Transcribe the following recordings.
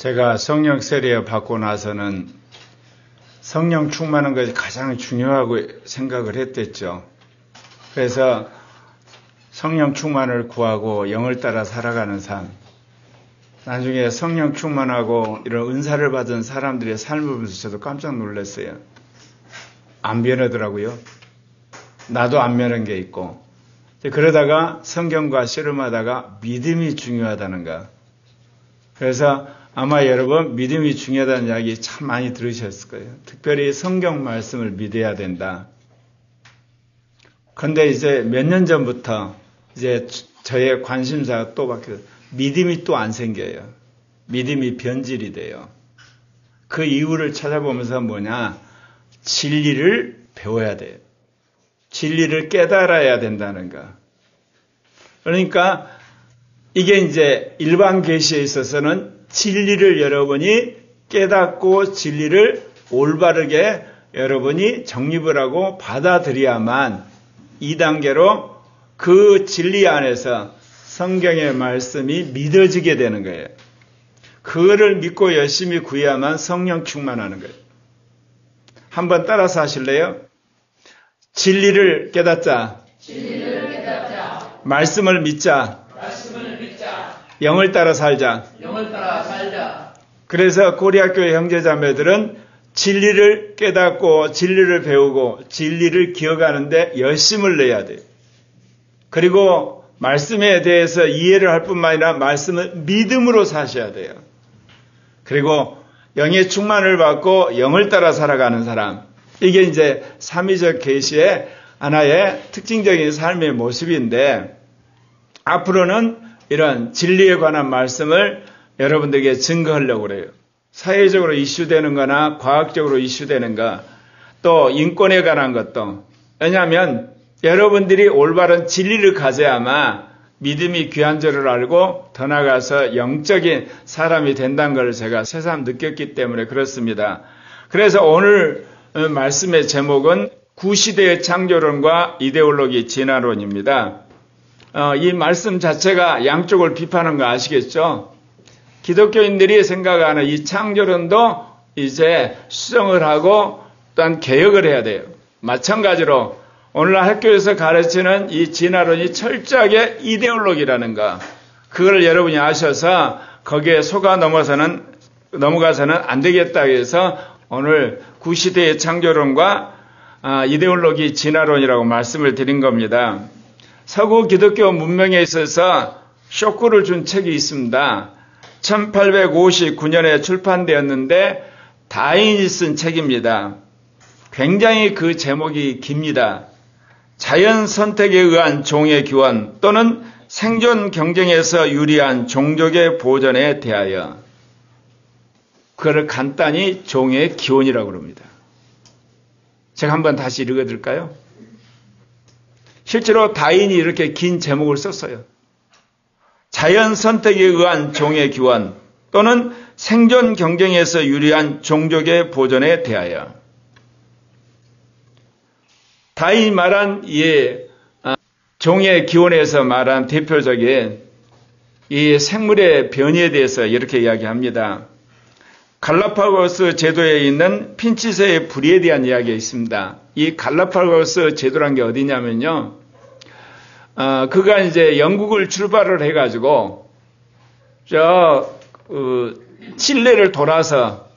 제가 성령 세례 받고 나서는 성령 충만한 것이 가장 중요하고 생각을 했댔죠. 그래서 성령 충만을 구하고 영을 따라 살아가는 삶. 나중에 성령 충만하고 이런 은사를 받은 사람들의 삶을 보면서 저도 깜짝 놀랐어요. 안 변하더라고요. 나도 안 변한 게 있고. 그러다가 성경과 씨름하다가 믿음이 중요하다는가. 그래서 아마 여러분 믿음이 중요하다는 이야기 참 많이 들으셨을 거예요. 특별히 성경 말씀을 믿어야 된다. 그런데 이제 몇 년 전부터 이제 저의 관심사가 또 바뀌어요. 믿음이 또 안 생겨요. 믿음이 변질이 돼요. 그 이유를 찾아보면서 뭐냐? 진리를 배워야 돼요. 진리를 깨달아야 된다는가. 그러니까 이게 이제 일반 계시에 있어서는 진리를 여러분이 깨닫고 진리를 올바르게 여러분이 정립을 하고 받아들여야만 2단계로 그 진리 안에서 성경의 말씀이 믿어지게 되는 거예요. 그거를 믿고 열심히 구해야만 성령 충만하는 거예요. 한번 따라서 하실래요? 진리를 깨닫자. 말씀을 믿자. 영을 따라 살자. 그래서 고리학교의 형제자매들은 진리를 깨닫고 진리를 배우고 진리를 기억하는데 열심을 내야 돼요. 그리고 말씀에 대해서 이해를 할 뿐만 아니라 말씀을 믿음으로 사셔야 돼요. 그리고 영의 충만을 받고 영을 따라 살아가는 사람. 이게 이제 삼위적 계시의 하나의 특징적인 삶의 모습인데 앞으로는 이런 진리에 관한 말씀을 여러분들에게 증거하려고 그래요. 사회적으로 이슈되는 거나 과학적으로 이슈되는 거, 또 인권에 관한 것도. 왜냐하면 여러분들이 올바른 진리를 가져야만 믿음이 귀한 줄을 알고 더 나아가서 영적인 사람이 된다는 걸 제가 새삼 느꼈기 때문에 그렇습니다. 그래서 오늘 말씀의 제목은 구시대의 창조론과 이데올로기 진화론입니다. 이 말씀 자체가 양쪽을 비판하는 거 아시겠죠? 기독교인들이 생각하는 이 창조론도 이제 수정을 하고 또한 개혁을 해야 돼요. 마찬가지로 오늘날 학교에서 가르치는 이 진화론이 철저하게 이데올로기라는 거, 그걸 여러분이 아셔서 거기에 넘어가서는 안 되겠다 해서 오늘 구시대의 창조론과 이데올로기 진화론이라고 말씀을 드린 겁니다. 서구 기독교 문명에 있어서 쇼크를 준 책이 있습니다. 1859년에 출판되었는데 다인이 쓴 책입니다. 굉장히 그 제목이 깁니다. 자연 선택에 의한 종의 기원 또는 생존 경쟁에서 유리한 종족의 보존에 대하여. 그걸 간단히 종의 기원이라고 합니다. 제가 한번 다시 읽어드릴까요? 실제로 다인이 이렇게 긴 제목을 썼어요. 자연 선택에 의한 종의 기원 또는 생존 경쟁에서 유리한 종족의 보존에 대하여. 다인이 말한 이 종의 기원에서 말한 대표적인 이 생물의 변이에 대해서 이렇게 이야기합니다. 갈라파고스 제도에 있는 핀치새의 부리에 대한 이야기가 있습니다. 이 갈라파고스 제도란 게 어디냐면요. 그가 이제 영국을 출발을 해가지고, 칠레를 돌아서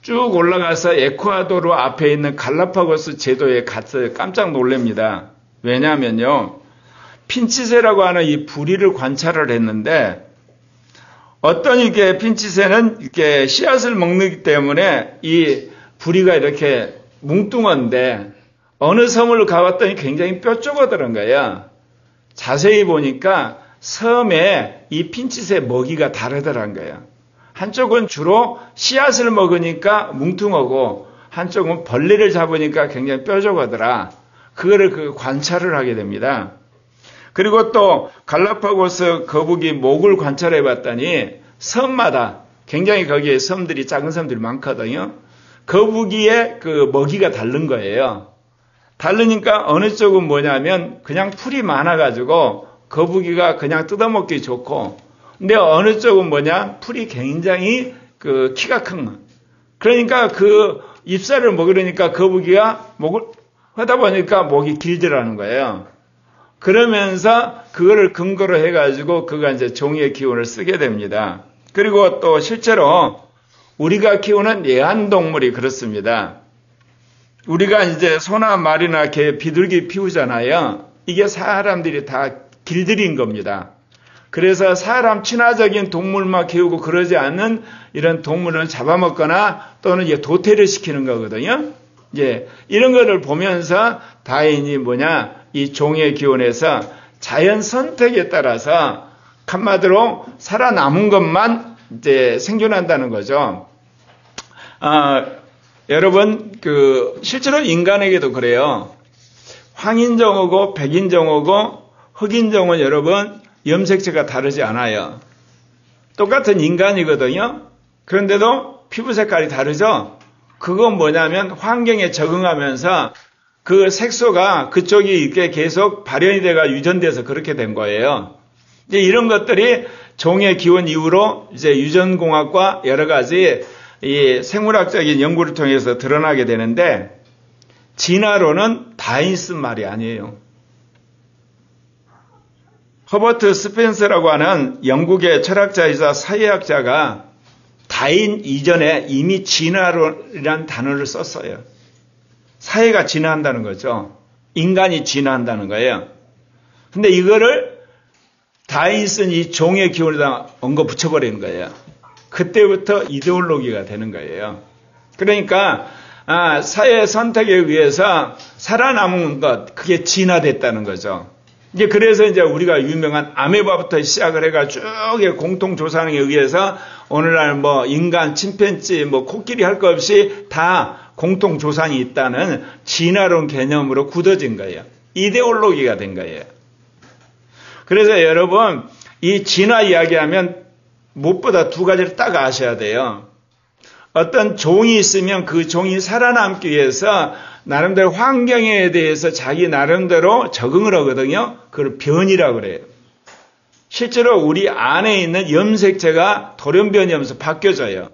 쭉 올라가서 에콰도르 앞에 있는 갈라파고스 제도에 가서 깜짝 놀랍니다. 왜냐하면요. 핀치새라고 하는 이 부리를 관찰을 했는데, 어떤 이게 핀치새는 이렇게 씨앗을 먹기 때문에 이 부리가 이렇게 뭉뚱한데 어느 섬을 가봤더니 굉장히 뾰족하더란 거야. 자세히 보니까 섬에 이 핀치새 먹이가 다르더란 거야. 한쪽은 주로 씨앗을 먹으니까 뭉뚱하고 한쪽은 벌레를 잡으니까 굉장히 뾰족하더라. 그거를 관찰을 하게 됩니다. 그리고 또 갈라파고스 거북이 목을 관찰해 봤더니 섬마다 굉장히 거기에 섬들이 작은 섬들이 많거든요. 거북이의 그 먹이가 다른 거예요. 다르니까 어느 쪽은 뭐냐면 그냥 풀이 많아가지고 거북이가 그냥 뜯어먹기 좋고 근데 어느 쪽은 뭐냐? 풀이 굉장히 그 키가 큰 거. 그러니까 그 잎사를 먹으려니까 거북이가 목을 하다 보니까 목이 길더라는 거예요. 그러면서 그거를 근거로 해가지고 그가 이제 종이의 기운을 쓰게 됩니다. 그리고 또 실제로 우리가 키우는 애완동물이 그렇습니다. 우리가 이제 소나 말이나 개, 비둘기 피우잖아요. 이게 사람들이 다 길들인 겁니다. 그래서 사람 친화적인 동물만 키우고 그러지 않는 이런 동물을 잡아먹거나 또는 이제 도태를 시키는 거거든요. 이제 이런 거를 보면서 다인이 뭐냐, 이 종의 기원에서 자연 선택에 따라서 한마디로 살아남은 것만 이제 생존한다는 거죠. 여러분, 실제로 인간에게도 그래요. 황인종하고 백인종하고 흑인종은 여러분, 염색체가 다르지 않아요. 똑같은 인간이거든요. 그런데도 피부 색깔이 다르죠? 그건 뭐냐면 환경에 적응하면서 그 색소가 그쪽이 이렇게 계속 발현이 돼가 유전돼서 그렇게 된 거예요. 이제 이런 것들이 종의 기원 이후로 이제 유전공학과 여러 가지 이 생물학적인 연구를 통해서 드러나게 되는데, 진화론은 다윈 쓴 말이 아니에요. 허버트 스펜서라고 하는 영국의 철학자이자 사회학자가 다윈 이전에 이미 진화론이라는 단어를 썼어요. 사회가 진화한다는 거죠. 인간이 진화한다는 거예요. 근데 이거를 다윈이 쓴 이 종의 기원에다 얹어 붙여버리는 거예요. 그때부터 이데올로기가 되는 거예요. 그러니까 사회 선택에 의해서 살아남은 것, 그게 진화됐다는 거죠. 이제 그래서 이제 우리가 유명한 아메바부터 시작을 해가지고 쭉 공통 조상에 의해서 오늘날 뭐 인간, 침팬지, 뭐 코끼리 할 것 없이 다 공통 조상이 있다는 진화론 개념으로 굳어진 거예요. 이데올로기가 된 거예요. 그래서 여러분, 이 진화 이야기하면 무엇보다 두 가지를 딱 아셔야 돼요. 어떤 종이 있으면 그 종이 살아남기 위해서 나름대로 환경에 대해서 자기 나름대로 적응을 하거든요. 그걸 변이라고 그래요. 실제로 우리 안에 있는 염색체가 돌연변이 하면서 바뀌어져요.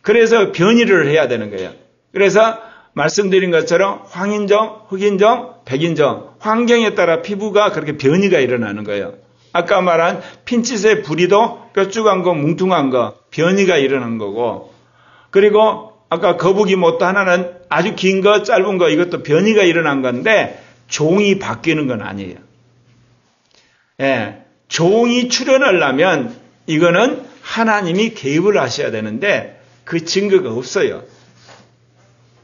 그래서 변이를 해야 되는 거예요. 그래서 말씀드린 것처럼 황인종, 흑인종, 백인종, 환경에 따라 피부가 그렇게 변이가 일어나는 거예요. 아까 말한 핀칫의 부리도 뾰족한 거, 뭉퉁한 거, 변이가 일어난 거고, 그리고 아까 거북이 못도 하나는 아주 긴 거, 짧은 거, 이것도 변이가 일어난 건데, 종이 바뀌는 건 아니에요. 예, 종이 출현하려면 이거는 하나님이 개입을 하셔야 되는데, 그 증거가 없어요.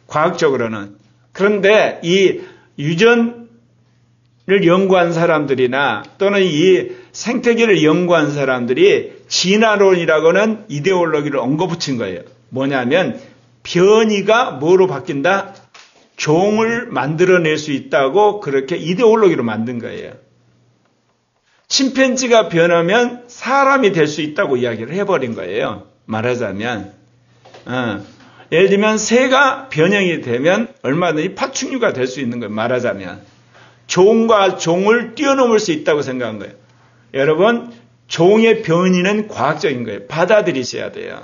과학적으로는. 그런데 이 유전을 연구한 사람들이나 또는 이 생태계를 연구한 사람들이 진화론이라고는 이데올로기를 얹어붙인 거예요. 뭐냐면 변이가 뭐로 바뀐다? 종을 만들어낼 수 있다고 그렇게 이데올로기로 만든 거예요. 침팬지가 변하면 사람이 될 수 있다고 이야기를 해버린 거예요. 말하자면 예를 들면 새가 변형이 되면 얼마든지 파충류가 될 수 있는 거예요. 말하자면 종과 종을 뛰어넘을 수 있다고 생각한 거예요. 여러분, 종의 변이는 과학적인 거예요. 받아들이셔야 돼요.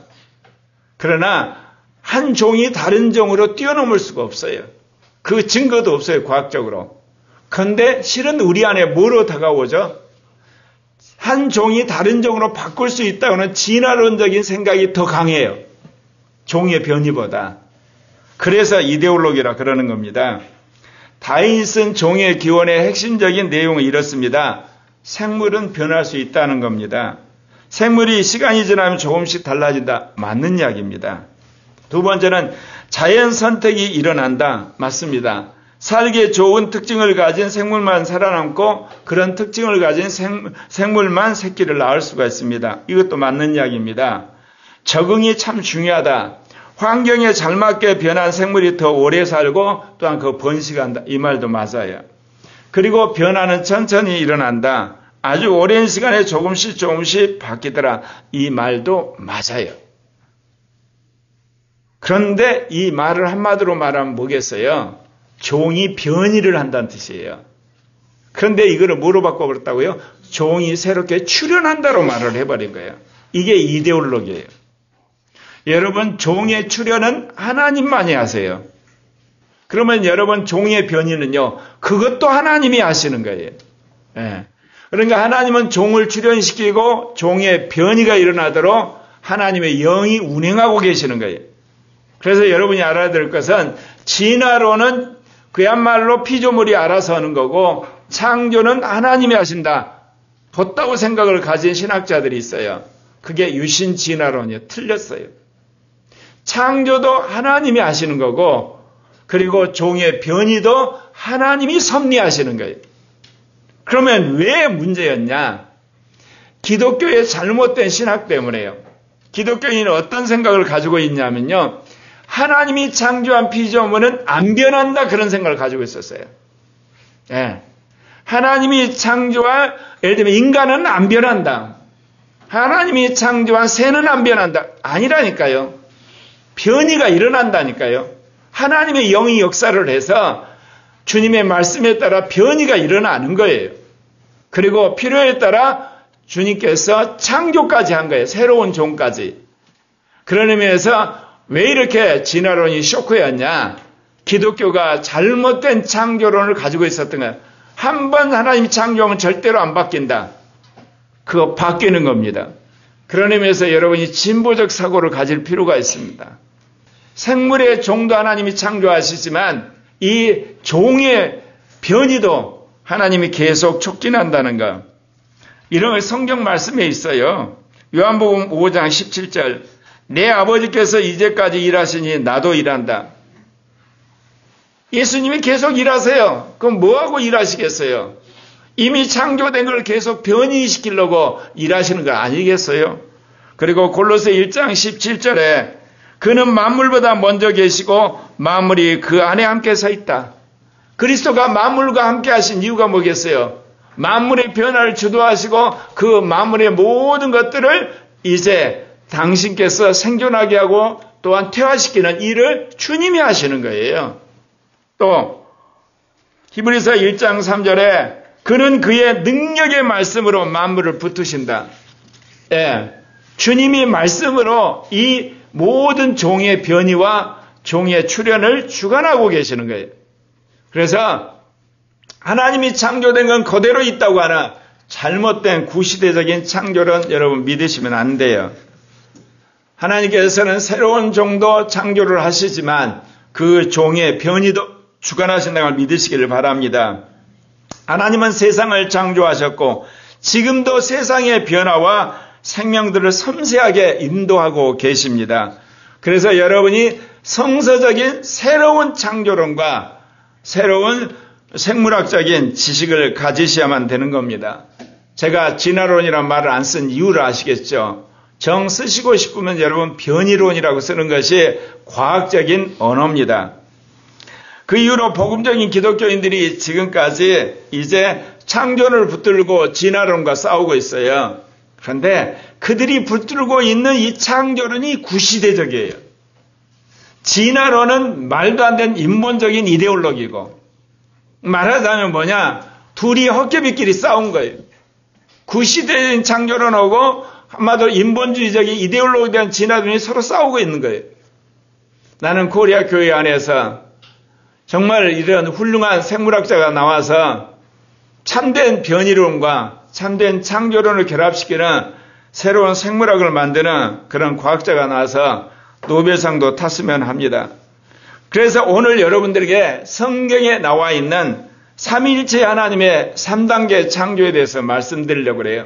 그러나 한 종이 다른 종으로 뛰어넘을 수가 없어요. 그 증거도 없어요. 과학적으로. 그런데 실은 우리 안에 뭐로 다가오죠? 한 종이 다른 종으로 바꿀 수 있다고는 진화론적인 생각이 더 강해요. 종의 변이보다. 그래서 이데올로기라 그러는 겁니다. 다윈이 쓴 종의 기원의 핵심적인 내용은 이렇습니다. 생물은 변할 수 있다는 겁니다. 생물이 시간이 지나면 조금씩 달라진다. 맞는 이야기입니다. 두 번째는 자연 선택이 일어난다. 맞습니다. 살기에 좋은 특징을 가진 생물만 살아남고 그런 특징을 가진 생물만 새끼를 낳을 수가 있습니다. 이것도 맞는 이야기입니다. 적응이 참 중요하다. 환경에 잘 맞게 변한 생물이 더 오래 살고 또한 그 번식한다. 이 말도 맞아요. 그리고 변화는 천천히 일어난다. 아주 오랜 시간에 조금씩 바뀌더라. 이 말도 맞아요. 그런데 이 말을 한마디로 말하면 뭐겠어요? 종이 변이를 한다는 뜻이에요. 그런데 이거를 뭐로 바꿔버렸다고요? 종이 새롭게 출현한다로 말을 해버린 거예요. 이게 이데올로기예요. 여러분, 종의 출현은 하나님만이 하세요. 그러면 여러분, 종의 변이는요, 그것도 하나님이 하시는 거예요. 예. 그러니까 하나님은 종을 출현시키고 종의 변이가 일어나도록 하나님의 영이 운행하고 계시는 거예요. 그래서 여러분이 알아야 될 것은 진화론은 그야말로 피조물이 알아서 하는 거고 창조는 하나님이 하신다. 헛다고 생각을 가진 신학자들이 있어요. 그게 유신 진화론이에요. 틀렸어요. 창조도 하나님이 하시는 거고 그리고 종의 변이도 하나님이 섭리하시는 거예요. 그러면 왜 문제였냐? 기독교의 잘못된 신학 때문에요. 기독교인은 어떤 생각을 가지고 있냐면요. 하나님이 창조한 피조물은 안 변한다 그런 생각을 가지고 있었어요. 예. 하나님이 창조한 예를 들면 인간은 안 변한다. 하나님이 창조한 새는 안 변한다. 아니라니까요. 변이가 일어난다니까요. 하나님의 영이 역사를 해서 주님의 말씀에 따라 변이가 일어나는 거예요. 그리고 필요에 따라 주님께서 창조까지 한 거예요. 새로운 종까지. 그런 의미에서 왜 이렇게 진화론이 쇼크였냐? 기독교가 잘못된 창조론을 가지고 있었던 거예요. 한 번 하나님이 창조하면 절대로 안 바뀐다. 그거 바뀌는 겁니다. 그런 의미에서 여러분이 진보적 사고를 가질 필요가 있습니다. 생물의 종도 하나님이 창조하시지만 이 종의 변이도 하나님이 계속 촉진한다는 것. 이런 성경 말씀에 있어요. 요한복음 5장 17절. 내 아버지께서 이제까지 일하시니 나도 일한다. 예수님이 계속 일하세요. 그럼 뭐하고 일하시겠어요? 이미 창조된 걸 계속 변이시키려고 일하시는 거 아니겠어요? 그리고 골로새 1장 17절에 그는 만물보다 먼저 계시고 만물이 그 안에 함께 서 있다. 그리스도가 만물과 함께 하신 이유가 뭐겠어요? 만물의 변화를 주도하시고 그 만물의 모든 것들을 이제 당신께서 생존하게 하고 또한 퇴화시키는 일을 주님이 하시는 거예요. 또 히브리서 1장 3절에 그는 그의 능력의 말씀으로 만물을 붙으신다. 예, 주님이 말씀으로 이 모든 종의 변이와 종의 출현을 주관하고 계시는 거예요. 그래서 하나님이 창조된 건 그대로 있다고 하나 잘못된 구시대적인 창조론 여러분 믿으시면 안 돼요. 하나님께서는 새로운 종도 창조를 하시지만 그 종의 변이도 주관하신다는 걸 믿으시기를 바랍니다. 하나님은 세상을 창조하셨고 지금도 세상의 변화와 생명들을 섬세하게 인도하고 계십니다. 그래서 여러분이 성서적인 새로운 창조론과 새로운 생물학적인 지식을 가지셔야만 되는 겁니다. 제가 진화론이라는 말을 안 쓴 이유를 아시겠죠? 정 쓰시고 싶으면 여러분 변이론이라고 쓰는 것이 과학적인 언어입니다. 그 이후로 복음적인 기독교인들이 지금까지 이제 창조를 붙들고 진화론과 싸우고 있어요. 그런데 그들이 붙들고 있는 이 창조론이 구시대적이에요. 진화론은 말도 안 되는 인본적인 이데올로기고 말하자면 뭐냐? 둘이 헛개비끼리 싸운 거예요. 구시대적인 창조론하고 한마디로 인본주의적인 이데올로기에 대한 진화론이 서로 싸우고 있는 거예요. 나는 코리아 교회 안에서 정말 이런 훌륭한 생물학자가 나와서 참된 변이론과 참된 창조론을 결합시키는 새로운 생물학을 만드는 그런 과학자가 나와서 노벨상도 탔으면 합니다. 그래서 오늘 여러분들에게 성경에 나와 있는 삼위일체 하나님의 3단계 창조에 대해서 말씀드리려고 그래요.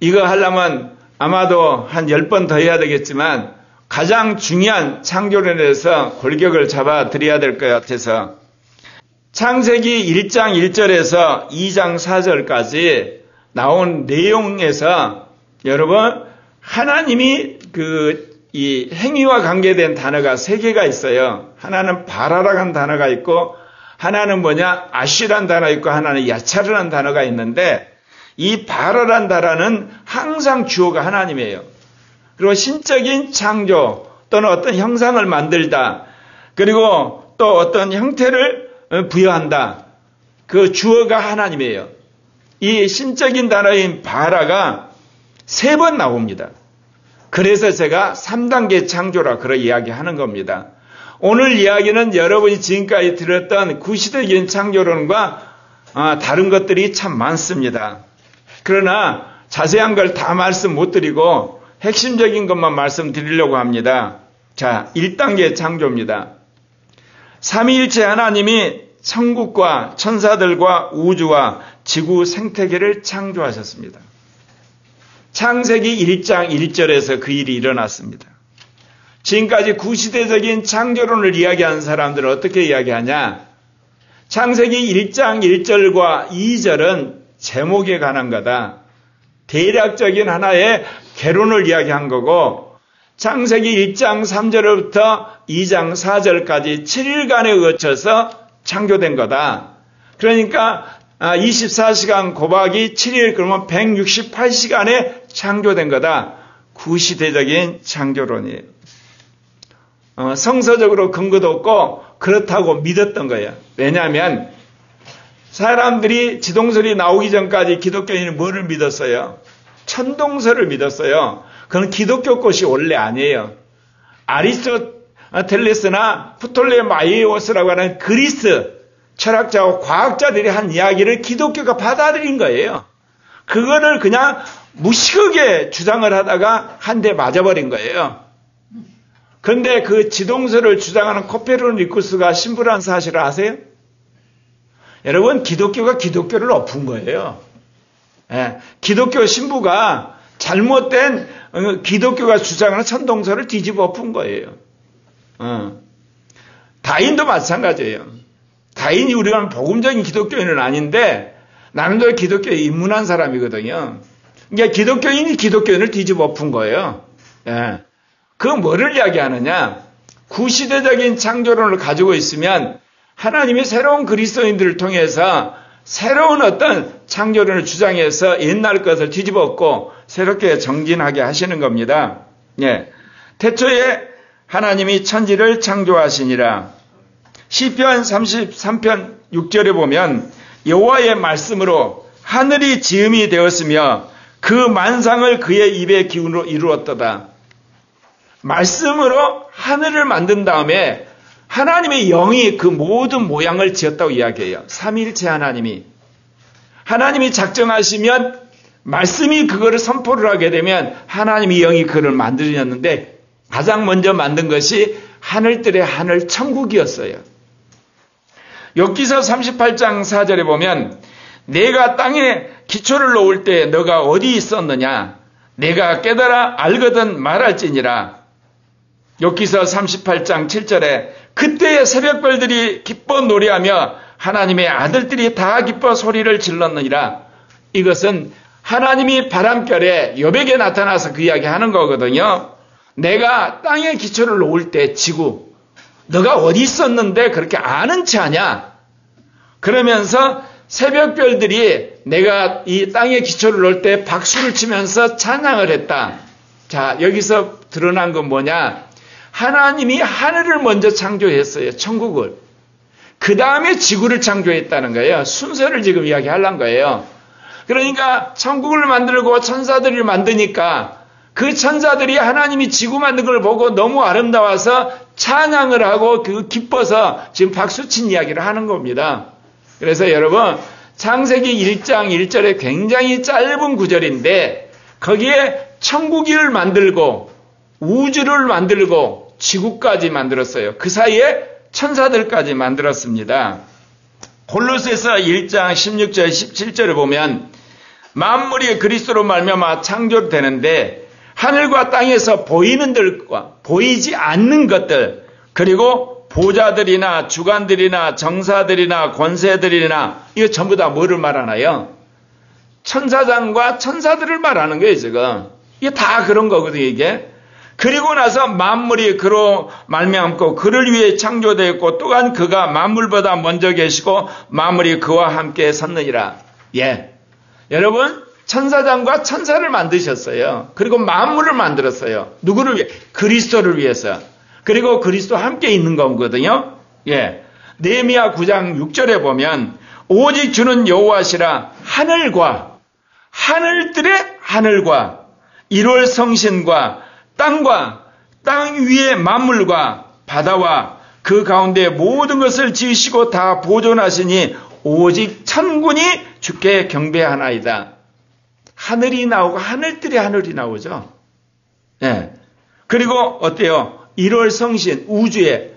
이거 하려면 아마도 한 10번 더 해야 되겠지만 가장 중요한 창조론에 대해서 골격을 잡아 드려야 될 것 같아서 창세기 1장 1절에서 2장 4절까지 나온 내용에서 여러분 하나님이 이 행위와 관계된 단어가 3개가 있어요. 하나는 바라라는 단어가 있고 하나는 아쉬란 단어가 있고 하나는 야차르라는 단어가 있는데 이 바라란 단어는 항상 주어가 하나님이에요. 그리고 신적인 창조 또는 어떤 형상을 만들다. 그리고 또 어떤 형태를 부여한다. 그 주어가 하나님이에요. 이 신적인 단어인 바라가 3번 나옵니다. 그래서 제가 3단계 창조라 그런 이야기하는 겁니다. 오늘 이야기는 여러분이 지금까지 들었던 구시대적인 창조론과 다른 것들이 참 많습니다. 그러나 자세한 걸 다 말씀 못 드리고 핵심적인 것만 말씀드리려고 합니다. 자, 1단계 창조입니다. 삼위일체 하나님이 천국과 천사들과 우주와 지구 생태계를 창조하셨습니다. 창세기 1장 1절에서 그 일이 일어났습니다. 지금까지 구시대적인 창조론을 이야기하는 사람들은 어떻게 이야기하냐? 창세기 1장 1절과 2절은 제목에 관한 거다. 대략적인 하나의 개론을 이야기한 거고, 창세기 1장 3절부터 2장 4절까지 7일간에 거쳐서 창조된 거다. 그러니까 24시간 곱하기 7일 그러면 168시간에 창조된 거다. 구시대적인 창조론이에요. 성서적으로 근거도 없고 그렇다고 믿었던 거예요. 왜냐하면 사람들이 지동설이 나오기 전까지 기독교인은 뭐를 믿었어요? 천동설을 믿었어요. 그건 기독교 것이 원래 아니에요. 아리스토텔레스나 프톨레마이오스라고 하는 그리스 철학자와 과학자들이 한 이야기를 기독교가 받아들인 거예요. 그거를 그냥 무식하게 주장을 하다가 한 대 맞아버린 거예요. 그런데 그 지동설을 주장하는 코페르니쿠스가 신부라는 사실을 아세요? 여러분, 기독교가 기독교를 엎은 거예요. 예, 기독교 신부가 잘못된 기독교가 주장하는 천동설을 뒤집어 엎은 거예요. 다인도 마찬가지예요. 다인이 우리가 복음적인 기독교인은 아닌데 나름대로 기독교에 입문한 사람이거든요. 그러니까 기독교인이 기독교인을 뒤집어 엎은 거예요. 예. 그 뭐를 이야기하느냐? 구시대적인 창조론을 가지고 있으면 하나님이 새로운 그리스도인들을 통해서 새로운 어떤 창조론을 주장해서 옛날 것을 뒤집어 엎고 새롭게 정진하게 하시는 겁니다. 예. 태초에 하나님이 천지를 창조하시니라. 시편 33편 6절에 보면 여호와의 말씀으로 하늘이 지음이 되었으며 그 만상을 그의 입의 기운으로 이루었도다. 말씀으로 하늘을 만든 다음에 하나님의 영이 그 모든 모양을 지었다고 이야기해요. 삼위일체 하나님이 작정하시면 말씀이 그거를 선포를 하게 되면 하나님의 영이 그걸 만들었는데 가장 먼저 만든 것이 하늘들의 하늘 천국이었어요. 욥기서 38장 4절에 보면 내가 땅에 기초를 놓을 때 너가 어디 있었느냐? 내가 깨달아 알거든 말할지니라. 욥기서 38장 7절에 그때의 새벽별들이 기뻐 노래하며 하나님의 아들들이 다 기뻐 소리를 질렀느니라. 이것은 하나님이 바람결에 욥에게 나타나서 그 이야기하는 거거든요. 내가 땅에 기초를 놓을 때 지구 너가 어디 있었는데 그렇게 아는 체 하냐? 그러면서 새벽별들이 내가 이 땅에 기초를 놓을 때 박수를 치면서 찬양을 했다. 자, 여기서 드러난 건 뭐냐? 하나님이 하늘을 먼저 창조했어요. 천국을. 그 다음에 지구를 창조했다는 거예요. 순서를 지금 이야기하려는 거예요. 그러니까 천국을 만들고 천사들을 만드니까 그 천사들이 하나님이 지구 만든 걸 보고 너무 아름다워서 찬양을 하고 그 기뻐서 지금 박수친 이야기를 하는 겁니다. 그래서 여러분 창세기 1장 1절에 굉장히 짧은 구절인데 거기에 천국을 만들고 우주를 만들고 지구까지 만들었어요. 그 사이에 천사들까지 만들었습니다. 골로새서 1장 16절 17절을 보면 만물이 그리스도로 말미암아 창조되는데 하늘과 땅에서 보이는 들과 보이지 않는 것들 그리고 보좌들이나 주관들이나 정사들이나 권세들이나 이거 전부 다 뭐를 말하나요? 천사장과 천사들을 말하는 거예요. 지금 이게 다 그런 거거든요. 이게 그리고 나서 만물이 그로 말미암고 그를 위해 창조되었고 또한 그가 만물보다 먼저 계시고 만물이 그와 함께 섰느니라. 예, 여러분 천사장과 천사를 만드셨어요. 그리고 만물을 만들었어요. 누구를 위해? 그리스도를 위해서. 그리고 그리스도 함께 있는 거거든요. 예, 느헤미야 9장 6절에 보면 오직 주는 여호와시라. 하늘들의 하늘과 1월 성신과 땅과 땅 위의 만물과 바다와 그 가운데 모든 것을 지으시고 다 보존하시니 오직 천군이 주께 경배하나이다. 하늘이 나오고 하늘들의 하늘이 나오죠. 예. 그리고 어때요? 1월 성신, 우주에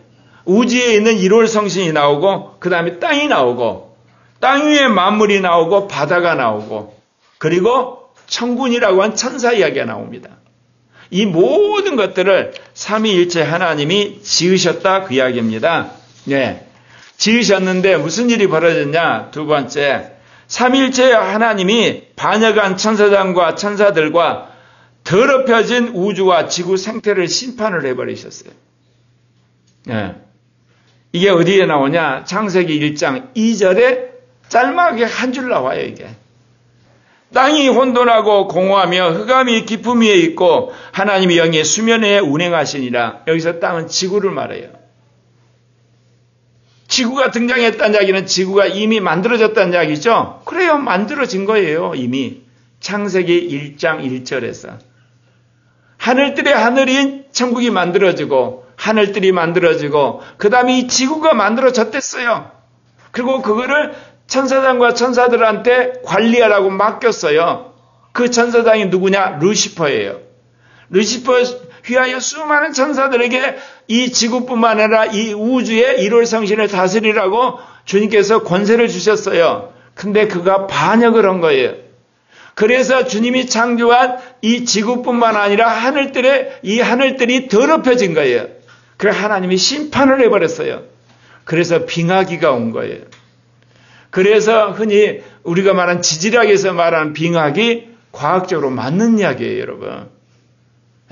있는 1월 성신이 나오고, 그 다음에 땅이 나오고, 땅 위에 만물이 나오고, 바다가 나오고, 그리고 천군이라고 한 천사 이야기가 나옵니다. 이 모든 것들을 삼위일체 하나님이 지으셨다, 그 이야기입니다. 네. 지으셨는데 무슨 일이 벌어졌냐? 두 번째, 삼위일체 하나님이 반역한 천사장과 천사들과 더럽혀진 우주와 지구 생태를 심판을 해버리셨어요. 네. 이게 어디에 나오냐? 창세기 1장 2절에 짤막하게 한 줄 나와요, 이게. 땅이 혼돈하고 공허하며 흑암이 깊음 위에 있고 하나님이 영이 수면에 운행하시니라. 여기서 땅은 지구를 말해요. 지구가 등장했다는 이야기는 지구가 이미 만들어졌다는 이야기죠? 그래요. 만들어진 거예요. 이미. 창세기 1장 1절에서. 하늘들의 하늘인 천국이 만들어지고 하늘들이 만들어지고 그 다음에 이 지구가 만들어졌댔어요. 그리고 그거를 천사장과 천사들한테 관리하라고 맡겼어요. 그 천사장이 누구냐? 루시퍼예요. 루시퍼 휘하여 수많은 천사들에게 이 지구뿐만 아니라 이 우주의 1월 성신을 다스리라고 주님께서 권세를 주셨어요. 근데 그가 반역을 한 거예요. 그래서 주님이 창조한 이 지구뿐만 아니라 이 하늘들이 더럽혀진 거예요. 그래서 하나님이 심판을 해버렸어요. 그래서 빙하기가 온 거예요. 그래서 흔히 우리가 말한 지질학에서 말하는 빙하기 과학적으로 맞는 이야기예요, 여러분.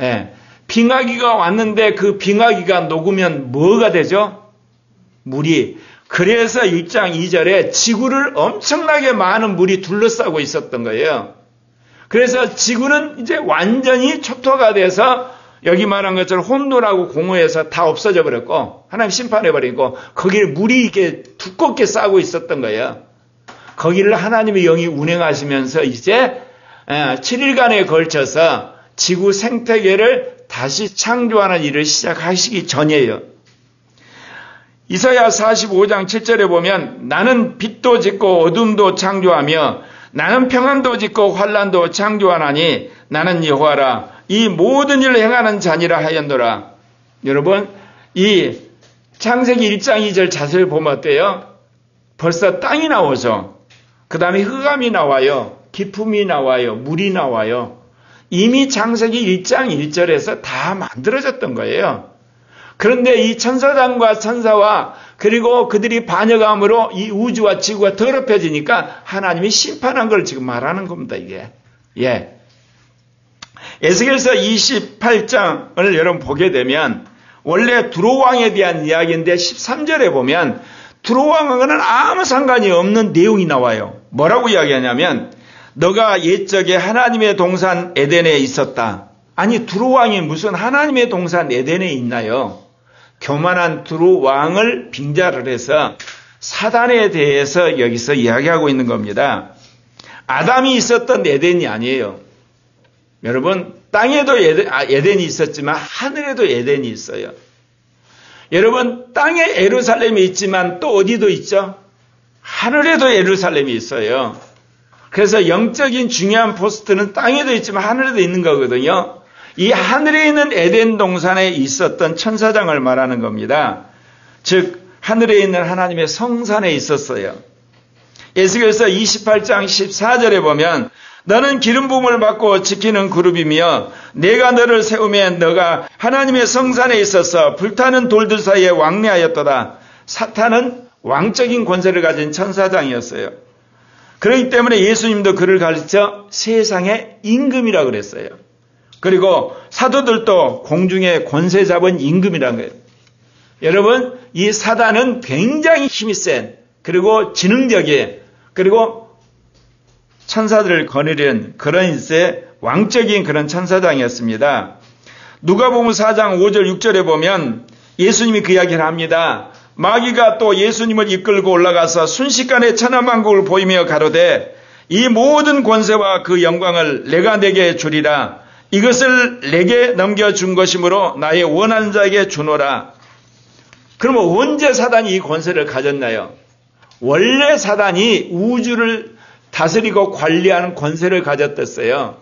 예. 빙하기가 왔는데 그 빙하기가 녹으면 뭐가 되죠? 물이. 그래서 1장 2절에 지구를 엄청나게 많은 물이 둘러싸고 있었던 거예요. 그래서 지구는 이제 완전히 초토화가 돼서 여기 말한 것처럼 혼돈하고 공허해서 다 없어져 버렸고 하나님 심판해버리고 거기를 물이 이렇게 두껍게 싸고 있었던 거예요. 거기를 하나님의 영이 운행하시면서 이제 7일간에 걸쳐서 지구 생태계를 다시 창조하는 일을 시작하시기 전이에요. 이사야 45장 7절에 보면 나는 빛도 짓고 어둠도 창조하며 나는 평안도 짓고 환난도 창조하나니 나는 여호와라. 이 모든 일을 행하는 자니라 하였노라. 여러분, 이 창세기 1장 2절 자세히 보면 어때요? 벌써 땅이 나오죠. 그 다음에 흑암이 나와요. 깊음이 나와요. 물이 나와요. 이미 창세기 1장 1절에서 다 만들어졌던 거예요. 그런데 이 천사장과 천사와 그리고 그들이 반역함으로 이 우주와 지구가 더럽혀지니까 하나님이 심판한 걸 지금 말하는 겁니다, 이게. 예. 에스겔서 28장을 여러분 보게 되면 원래 두로왕에 대한 이야기인데 13절에 보면 두로왕하고는 아무 상관이 없는 내용이 나와요. 뭐라고 이야기하냐면 너가 옛적에 하나님의 동산 에덴에 있었다. 아니 두로왕이 무슨 하나님의 동산 에덴에 있나요? 교만한 두로왕을 빙자를 해서 사단에 대해서 여기서 이야기하고 있는 겁니다. 아담이 있었던 에덴이 아니에요. 여러분, 땅에도 에덴이 있었지만 하늘에도 에덴이 있어요. 여러분, 땅에 예루살렘이 있지만 또 어디도 있죠? 하늘에도 예루살렘이 있어요. 그래서 영적인 중요한 포스트는 땅에도 있지만 하늘에도 있는 거거든요. 이 하늘에 있는 에덴 동산에 있었던 천사장을 말하는 겁니다. 즉 하늘에 있는 하나님의 성산에 있었어요. 에스겔서 28장 14절에 보면 너는 기름 부음을 받고 지키는 그룹이며 내가 너를 세우면 너가 하나님의 성산에 있어서 불타는 돌들 사이에 왕래하였도다. 사탄은 왕적인 권세를 가진 천사장이었어요. 그렇기 때문에 예수님도 그를 가르쳐 세상의 임금이라고 그랬어요. 그리고 사도들도 공중에 권세 잡은 임금이라는 거예요. 여러분, 이 사단은 굉장히 힘이 센, 그리고 지능적인, 그리고 천사들을 거느리는 그런 일세 왕적인 그런 천사장이었습니다. 누가복음 4장 5절 6절에 보면 예수님이 그 이야기를 합니다. 마귀가 또 예수님을 이끌고 올라가서 순식간에 천하만국을 보이며 가로되 이 모든 권세와 그 영광을 내가 내게 주리라. 이것을 내게 넘겨준 것이므로 나의 원하는 자에게 주노라. 그러면 언제 사단이 이 권세를 가졌나요? 원래 사단이 우주를 다스리고 관리하는 권세를 가졌댔어요.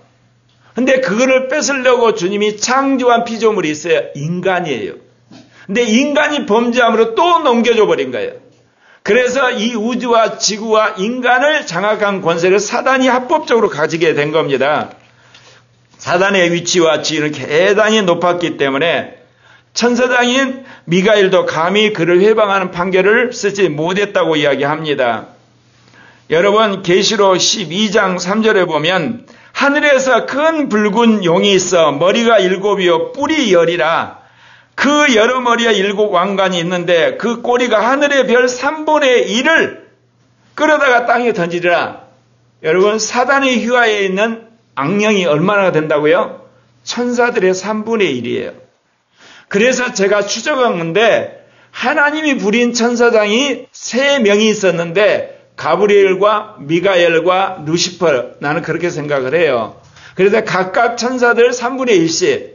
근데 그거를 뺏으려고 주님이 창조한 피조물이 있어요. 인간이에요. 근데 인간이 범죄함으로 또 넘겨줘 버린 거예요. 그래서 이 우주와 지구와 인간을 장악한 권세를 사단이 합법적으로 가지게 된 겁니다. 사단의 위치와 지위는 대단히 높았기 때문에 천사장인 미가엘도 감히 그를 회방하는 판결을 쓰지 못했다고 이야기합니다. 여러분, 계시록 12장 3절에 보면 하늘에서 큰 붉은 용이 있어 머리가 7이요 뿔이 10이라. 그 여러 머리에 7 왕관이 있는데 그 꼬리가 하늘의 별 3분의 1을 끌어다가 땅에 던지리라. 여러분, 사단의 휘하에 있는 악령이 얼마나 된다고요? 천사들의 3분의 1이에요. 그래서 제가 추정한 건데 하나님이 부린 천사장이 3명이 있었는데 가브리엘과 미가엘과 루시퍼, 나는 그렇게 생각을 해요. 그래서 각각 천사들 3분의 1씩,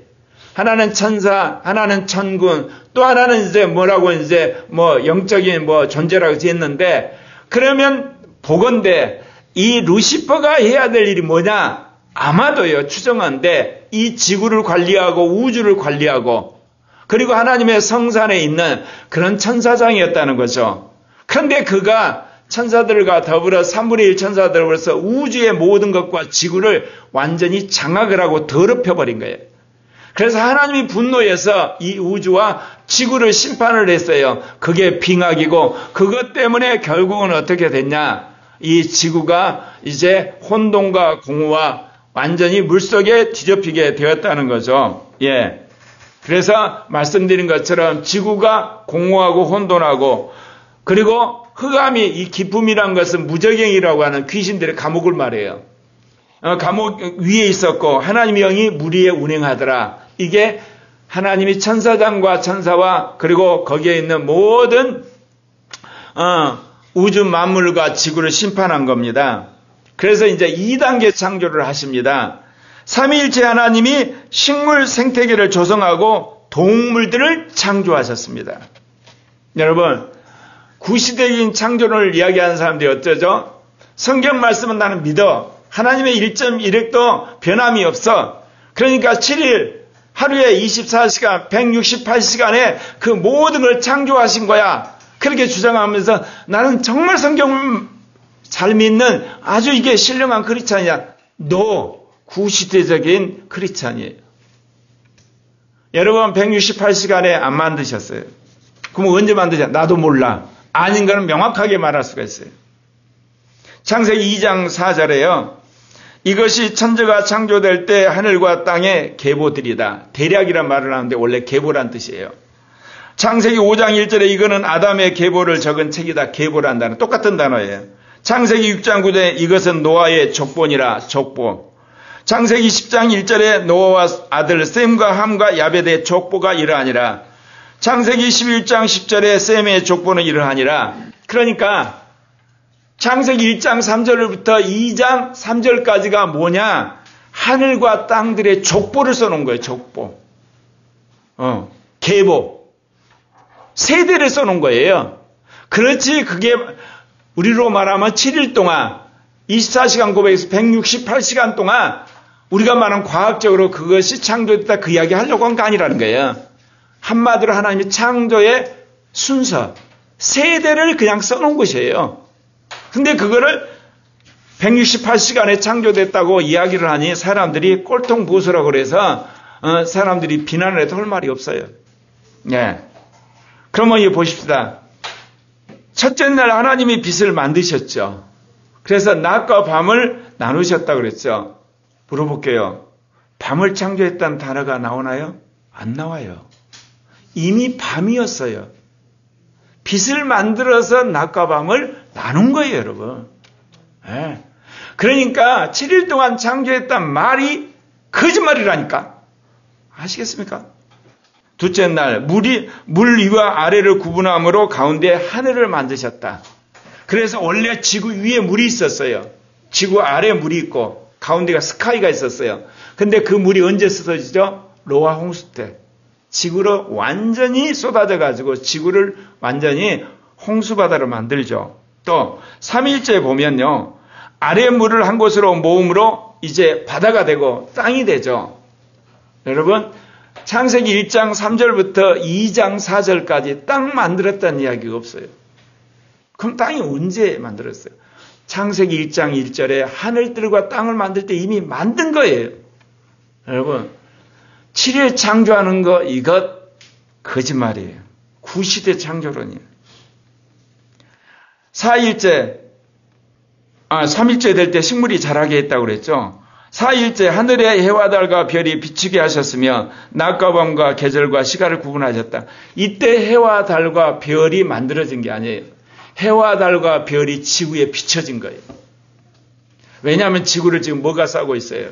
하나는 천사, 하나는 천군, 또 하나는 이제 영적인 존재라고 했는데, 그러면 보건대 이 루시퍼가 해야 될 일이 뭐냐? 아마도요, 추정한데 이 지구를 관리하고 우주를 관리하고 그리고 하나님의 성산에 있는 그런 천사장이었다는 거죠. 그런데 그가 천사들과 더불어 3분의 1 천사들로서 우주의 모든 것과 지구를 완전히 장악을 하고 더럽혀버린 거예요. 그래서 하나님이 분노해서 이 우주와 지구를 심판을 했어요. 그게 빙하기고 그것 때문에 결국은 어떻게 됐냐? 이 지구가 이제 혼돈과 공허와 완전히 물속에 뒤덮이게 되었다는 거죠. 예. 그래서 말씀드린 것처럼 지구가 공허하고 혼돈하고 그리고 흑암이 이 기쁨이란 것은 무저갱이라고 하는 귀신들의 감옥을 말해요. 감옥 위에 있었고 하나님의 영이 물 위에 운행하더라. 이게 하나님이 천사장과 천사와 그리고 거기에 있는 모든 우주 만물과 지구를 심판한 겁니다. 그래서 이제 2단계 창조를 하십니다. 삼위일체 하나님이 식물 생태계를 조성하고 동물들을 창조하셨습니다. 여러분, 구시대적인 창조론을 이야기하는 사람들이 어쩌죠? 성경 말씀은 나는 믿어. 하나님의 1.1핵도 변함이 없어. 그러니까 7일 하루에 24시간 168시간에 그 모든 걸 창조하신 거야. 그렇게 주장하면서 나는 정말 성경을 잘 믿는 아주 이게 신령한 크리스찬이야. 너 구시대적인 크리스찬이에요. 여러분 168시간에 안 만드셨어요. 그럼 언제 만드셨어요? 나도 몰라. 아닌 거는 명확하게 말할 수가 있어요. 창세기 2장 4절에요. 이것이 천지가 창조될 때 하늘과 땅의 계보들이다. 대략이란 말을 하는데 원래 계보란 뜻이에요. 창세기 5장 1절에 이거는 아담의 계보를 적은 책이다. 계보란 단어. 똑같은 단어예요. 창세기 6장 9절에 이것은 노아의 족본이라. 족보. 창세기 10장 1절에 노아와 아들 셈과 함과 야벳의 족보가 이러하니라. 창세기 11장 10절에 셈의 족보는 이러하니라. 그러니까 창세기 1장 3절부터 2장 3절까지가 뭐냐? 하늘과 땅들의 족보를 써놓은 거예요. 족보. 계보. 세대를 써놓은 거예요. 그렇지 그게 우리로 말하면 7일 동안 24시간 고백에서 168시간 동안 우리가 말하는 과학적으로 그것이 창조됐다 그 이야기 하려고 한 거 아니라는 거예요. 한마디로 하나님의 창조의 순서, 세대를 그냥 써놓은 것이에요. 근데 그거를 168시간에 창조됐다고 이야기를 하니 사람들이 꼴통보수라고 그래서 사람들이 비난을 해도 할 말이 없어요. 네. 그러면 이거 보십시다. 첫째 날 하나님이 빛을 만드셨죠. 그래서 낮과 밤을 나누셨다고 그랬죠. 물어볼게요. 밤을 창조했다는 단어가 나오나요? 안 나와요. 이미 밤이었어요. 빛을 만들어서 낮과 밤을 나눈 거예요, 여러분. 네. 그러니까 7일 동안 창조했단 말이 거짓말이라니까. 아시겠습니까? 둘째 날 물 위와 아래를 구분함으로 가운데 하늘을 만드셨다. 그래서 원래 지구 위에 물이 있었어요. 지구 아래에 물이 있고 가운데가 스카이가 있었어요. 근데 그 물이 언제 쏟아지죠? 노아 홍수 때. 지구로 완전히 쏟아져 가지고 지구를 완전히 홍수바다로 만들죠. 또 3일째 보면요. 아래 물을 한 곳으로 모음으로 이제 바다가 되고 땅이 되죠. 여러분 창세기 1장 3절부터 2장 4절까지 땅 만들었다는 이야기가 없어요. 그럼 땅이 언제 만들었어요? 창세기 1장 1절에 하늘들과 땅을 만들 때 이미 만든 거예요. 여러분 7일 창조하는 거 이것 거짓말이에요. 구시대 창조론이에요. 3일째 될 때 식물이 자라게 했다고 그랬죠. 4일째 하늘의 해와 달과 별이 비추게 하셨으며 낮과 밤과 계절과 시간을 구분하셨다. 이때 해와 달과 별이 만들어진 게 아니에요. 해와 달과 별이 지구에 비춰진 거예요. 왜냐하면 지구를 지금 뭐가 싸고 있어요?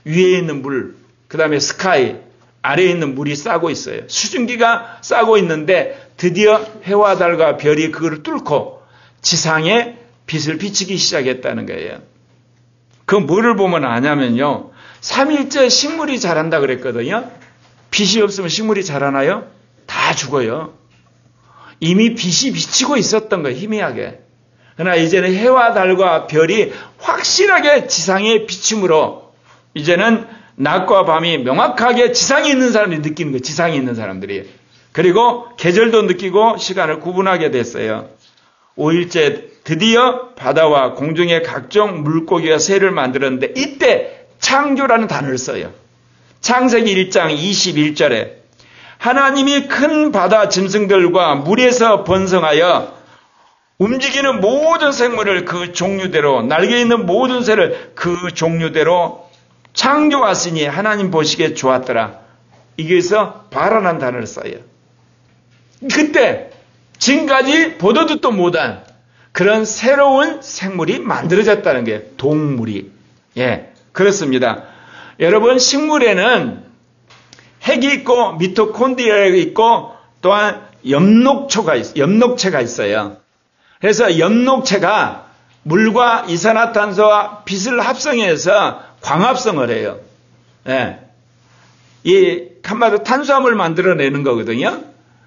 위에 있는 물, 그 다음에 스카이, 아래에 있는 물이 싸고 있어요. 수증기가 싸고 있는데 드디어 해와 달과 별이 그걸 뚫고 지상에 빛을 비치기 시작했다는 거예요. 그 뭐를 보면 아냐면요. 3일째 식물이 자란다 그랬거든요. 빛이 없으면 식물이 자라나요? 다 죽어요. 이미 빛이 비치고 있었던 거예요. 희미하게. 그러나 이제는 해와 달과 별이 확실하게 지상에 비춤으로 이제는 낮과 밤이 명확하게 지상에 있는 사람들이 느끼는 거예요. 지상에 있는 사람들이. 그리고 계절도 느끼고 시간을 구분하게 됐어요. 5일째 드디어 바다와 공중의 각종 물고기와 새를 만들었는데 이때 창조라는 단어를 써요. 창세기 1장 21절에 하나님이 큰 바다 짐승들과 물에서 번성하여 움직이는 모든 생물을 그 종류대로 날개 있는 모든 새를 그 종류대로 창조하시니 하나님 보시기에 좋았더라. 이게서 바라는 단어를 써요. 그때 지금까지 보도 듣도 못한 그런 새로운 생물이 만들어졌다는 게 동물이. 예, 그렇습니다. 여러분 식물에는 핵이 있고 미토콘드리아가 있고 또한 엽록체가 있어요. 그래서 엽록체가 물과 이산화탄소와 빛을 합성해서 광합성을 해요. 예. 이 한마디로 탄수화물 만들어내는 거거든요.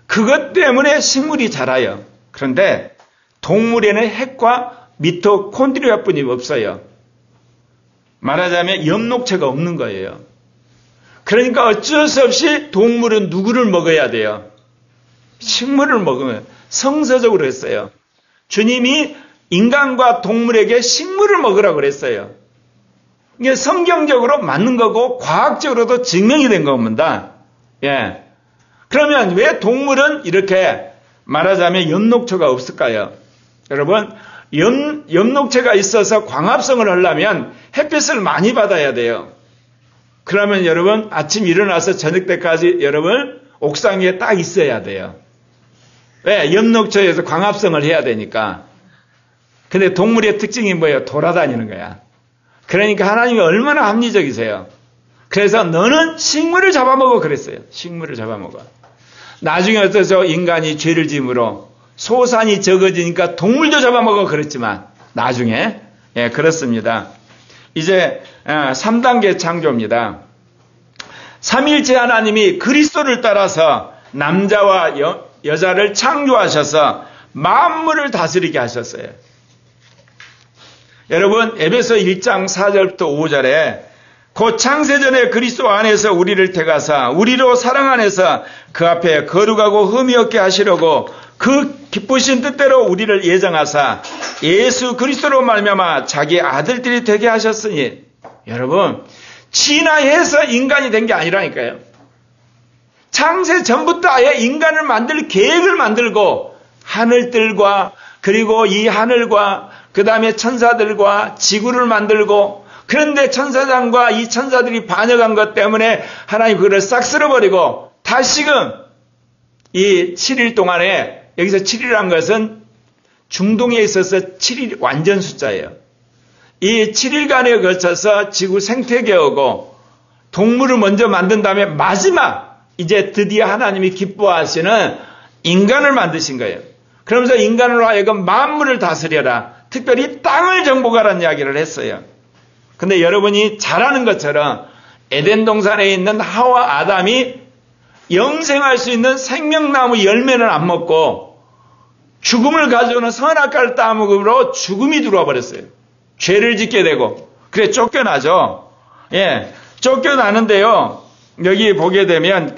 그것 때문에 식물이 자라요. 그런데 동물에는 핵과 미토콘드리아뿐이 없어요. 말하자면 엽록체가 없는 거예요. 그러니까 어쩔 수 없이 동물은 누구를 먹어야 돼요? 식물을 먹으면 성서적으로 했어요. 주님이 인간과 동물에게 식물을 먹으라고 그랬어요. 이게 성경적으로 맞는 거고 과학적으로도 증명이 된 겁니다. 예. 그러면 왜 동물은 이렇게 말하자면 엽록체가 없을까요? 여러분, 엽록체가 있어서 광합성을 하려면 햇빛을 많이 받아야 돼요. 그러면 여러분 아침 일어나서 저녁 때까지 여러분 옥상 위에 딱 있어야 돼요. 왜? 엽록체에서 광합성을 해야 되니까. 근데 동물의 특징이 뭐예요? 돌아다니는 거야. 그러니까 하나님이 얼마나 합리적이세요. 그래서 너는 식물을 잡아먹어 그랬어요. 식물을 잡아먹어. 나중에 어떠죠? 인간이 죄를 지음으로 소산이 적어지니까 동물도 잡아먹어 그랬지만 나중에 예, 그렇습니다. 이제 3단계 창조입니다. 3일째 하나님이 그리스도를 따라서 남자와 여자를 창조하셔서 만물을 다스리게 하셨어요. 여러분 에베소 1장 4절부터 5절에 곧 창세전에 그리스도 안에서 우리를 택하사 우리로 사랑 안에서 그 앞에 거룩하고 흠이 없게 하시려고 그 기쁘신 뜻대로 우리를 예정하사 예수 그리스도로 말미암아 자기 아들들이 되게 하셨으니 여러분 진화해서 인간이 된 게 아니라니까요. 창세 전부터 아예 인간을 만들 계획을 만들고 하늘들과 그리고 이 하늘과 그 다음에 천사들과 지구를 만들고 그런데 천사장과 이 천사들이 반역한 것 때문에 하나님 그걸 싹 쓸어버리고 다시금 이 7일 동안에 여기서 7일이라는 것은 중동에 있어서 7일 완전 숫자예요. 이 7일간에 걸쳐서 지구 생태계하고 동물을 먼저 만든 다음에 마지막 이제 드디어 하나님이 기뻐하시는 인간을 만드신 거예요. 그러면서 인간으로 하여금 만물을 다스려라. 특별히 땅을 정복하라는 이야기를 했어요. 근데 여러분이 잘 아는 것처럼 에덴 동산에 있는 하와 아담이 영생할 수 있는 생명나무 열매는 안 먹고 죽음을 가져오는 선악과를 따먹음으로 죽음이 들어와 버렸어요. 죄를 짓게 되고. 그래 쫓겨나죠. 예, 쫓겨나는데요. 여기 보게 되면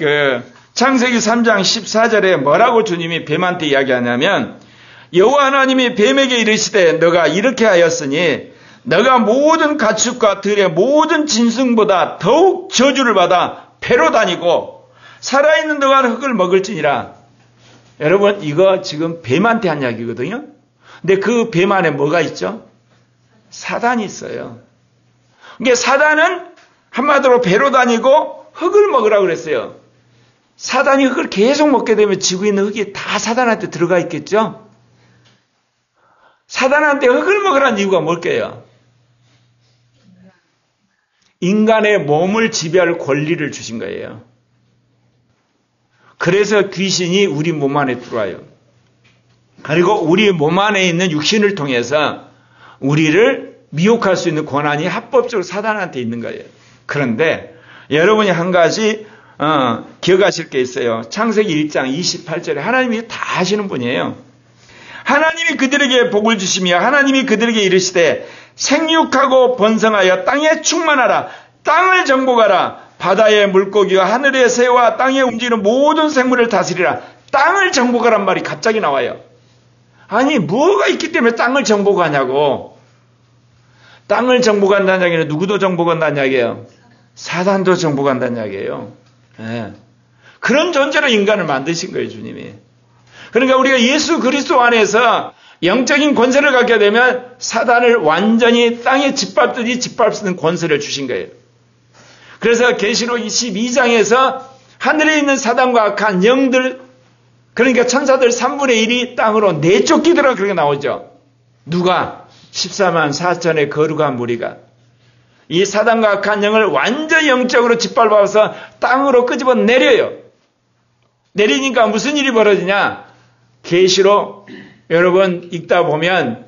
창세기 3장 14절에 뭐라고 주님이 뱀한테 이야기하냐면 여호와 하나님이 뱀에게 이르시되 너가 이렇게 하였으니 너가 모든 가축과 들의 모든 짐승보다 더욱 저주를 받아 배로 다니고 살아있는 동안 흙을 먹을지니라. 여러분 이거 지금 뱀한테 한 이야기거든요. 근데 그 뱀 안에 뭐가 있죠? 사단이 있어요. 그러니까 사단은 한마디로 배로 다니고 흙을 먹으라고 그랬어요. 사단이 흙을 계속 먹게 되면 지구에 있는 흙이 다 사단한테 들어가 있겠죠? 사단한테 흙을 먹으라는 이유가 뭘까요? 인간의 몸을 지배할 권리를 주신 거예요. 그래서 귀신이 우리 몸 안에 들어와요. 그리고 우리 몸 안에 있는 육신을 통해서 우리를 미혹할 수 있는 권한이 합법적으로 사단한테 있는 거예요. 그런데 여러분이 한 가지 기억하실 게 있어요. 창세기 1장 28절에 하나님이 다 하시는 분이에요. 하나님이 그들에게 복을 주시며 하나님이 그들에게 이르시되 생육하고 번성하여 땅에 충만하라. 땅을 정복하라. 바다의 물고기와 하늘의 새와 땅에 움직이는 모든 생물을 다스리라. 땅을 정복하란 말이 갑자기 나와요. 아니 뭐가 있기 때문에 땅을 정복하냐고. 땅을 정복한다는 이야기는 누구도 정복한다는 이야기예요. 사단도 정복한다는 이야기예요. 네. 그런 존재로 인간을 만드신 거예요, 주님이. 그러니까 우리가 예수 그리스도 안에서 영적인 권세를 갖게 되면 사단을 완전히 땅에 짓밟듯이 짓밟을 수 있는 권세를 주신 거예요. 그래서 계시록 22장에서 하늘에 있는 사단과 악한 영들, 그러니까 천사들 3분의 1이 땅으로 내쫓기더라 그렇게 나오죠. 누가? 14만 4천의 거룩한 무리가. 이 사단과 악한 영을 완전히 영적으로 짓밟아서 땅으로 끄집어 내려요. 내리니까 무슨 일이 벌어지냐? 계시록 여러분 읽다 보면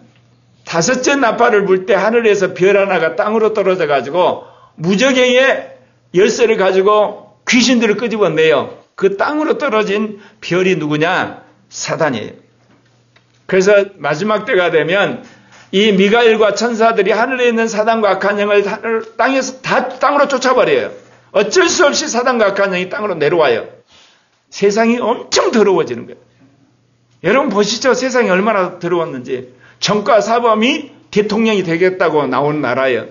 다섯째 나팔을 불 때 하늘에서 별 하나가 땅으로 떨어져 가지고 무저갱의 열쇠를 가지고 귀신들을 끄집어내요. 그 땅으로 떨어진 별이 누구냐? 사단이에요. 그래서 마지막 때가 되면 이 미가엘과 천사들이 하늘에 있는 사단과 악한 영을 땅에서 다 땅으로 쫓아버려요. 어쩔 수 없이 사단과 악한 영이 땅으로 내려와요. 세상이 엄청 더러워지는 거예요. 여러분 보시죠. 세상이 얼마나 더러웠는지. 정과 사범이 대통령이 되겠다고 나온 나라예요.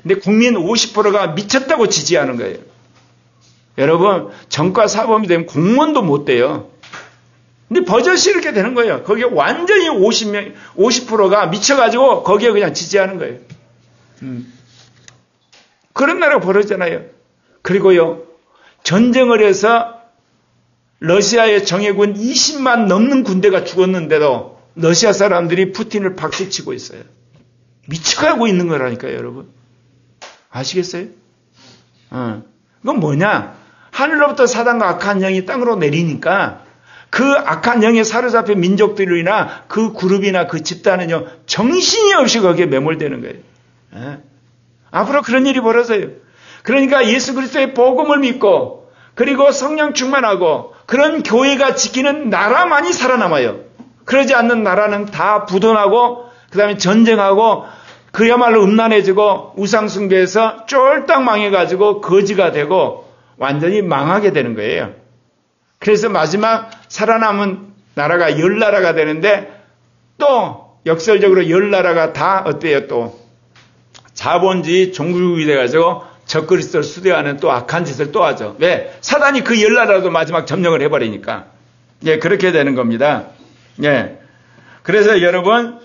근데 국민 50%가 미쳤다고 지지하는 거예요. 여러분 정과 사범이 되면 공무원도 못 돼요. 근데 버젓이 이렇게 되는 거예요. 거기에 완전히 50%가 미쳐가지고 거기에 그냥 지지하는 거예요. 그런 나라가 벌어지잖아요. 그리고요, 전쟁을 해서 러시아의 정예군 20만 넘는 군대가 죽었는데도 러시아 사람들이 푸틴을 박수치고 있어요. 미쳐가고 있는 거라니까요, 여러분. 아시겠어요? 그건 뭐냐? 하늘로부터 사단과 악한 영이 땅으로 내리니까 그 악한 영에 사로잡힌 민족들이나 그 그룹이나 그 집단은요, 정신이 없이 거기에 매몰되는 거예요. 예. 앞으로 그런 일이 벌어져요. 그러니까 예수 그리스도의 복음을 믿고 그리고 성령 충만하고 그런 교회가 지키는 나라만이 살아남아요. 그러지 않는 나라는 다 부도나고 그 다음에 전쟁하고 그야말로 음란해지고 우상숭배에서 쫄딱 망해가지고 거지가 되고 완전히 망하게 되는 거예요. 그래서 마지막 살아남은 나라가 10나라가 되는데 또 역설적으로 10나라가 다 어때요? 또 자본주의 종국이 돼가지고 적그리스도를 수대하는 또 악한 짓을 또 하죠. 왜? 사단이 그 10나라도 마지막 점령을 해버리니까. 예, 그렇게 되는 겁니다. 예. 그래서 여러분,